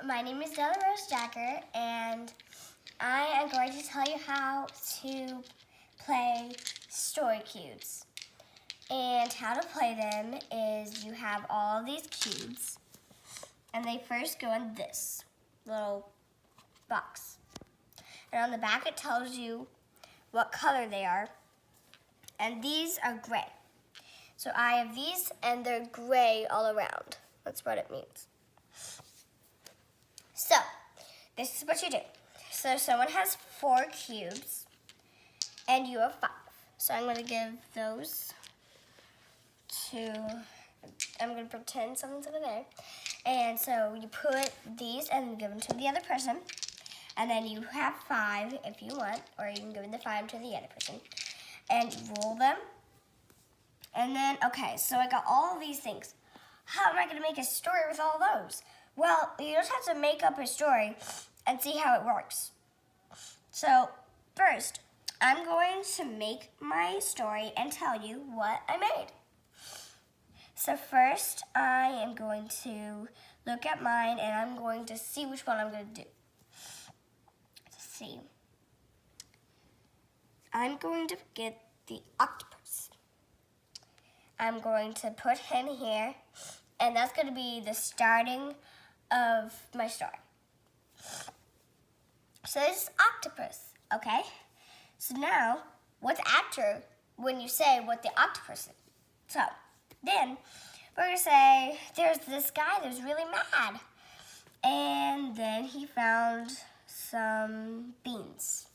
my name is Della and I am going to tell you how to play story cubes. And how to play them is you have all of these cubes, and they first go in this little box. And on the back it tells you what color they are, and these are gray. So I have these, and they're gray all around. That's what it means. So, this is what you do. So someone has 4 cubes, and you have 5. So I'm going to give those to, I'm going to pretend something's over there. And so you put these and give them to the other person. And then you have 5 if you want, or you can give the 5 to the other person. And roll them. And then, okay, so I got all of these things. How am I going to make a story with all those? Well, you just have to make up a story and see how it works. So, first, I'm going to make my story and tell you what I made. So first, I am going to look at mine and I'm going to see which one I'm going to do. Let's see. I'm going to get the octopus. I'm going to put him here, and that's going to be the starting of my story. So this is octopus, okay? So now, what's after when you say what the octopus is? So then we're going to say there's this guy that's really mad, and then he found some beans,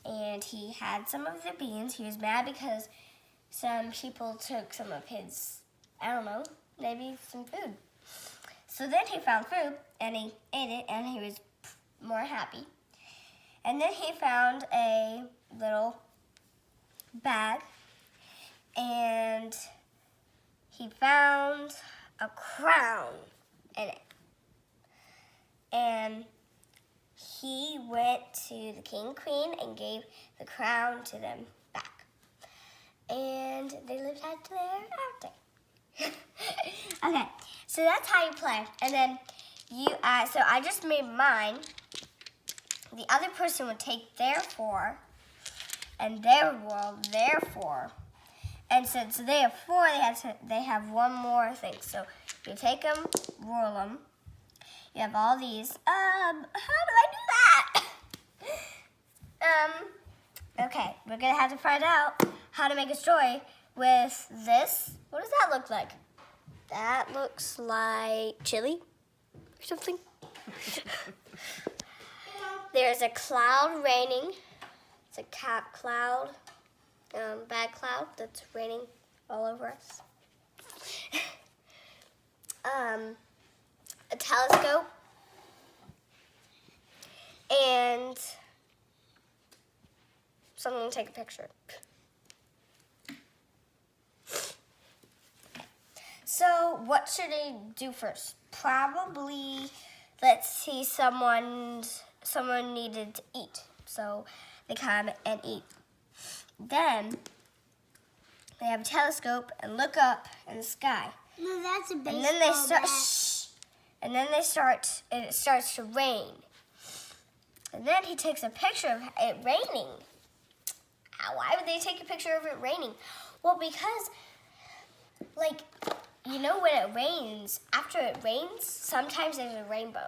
and he had some of the beans. He was mad because some people took some of his, I don't know, maybe some food. So then he found food, and he ate it, and he was more happy. And then he found a little bag, and he found a crown in it. And he went to the king and queen and gave the crown to them back. And they lived happily ever after. Okay, so that's how you play. And then so I just made mine. The other person would take their 4, and their roll their 4. And since they have 4, they have one more thing. So you take them, roll them. You have all these. How do I do that? Okay, we're gonna have to find out how to make a story with this. What does that look like? That looks like chili or something. There's a cloud raining. It's a cloud, bad cloud that's raining all over us. A telescope. And someone take a picture. So what should I do first? Probably, let's see, someone needed to eat. So they come and eat. Then they have a telescope and look up in the sky. No, that's a baseball And then they start, bat. and then it starts to rain. And then he takes a picture of it raining. Why would they take a picture of it raining? Well, because, like, you know when it rains, after it rains, sometimes there's a rainbow.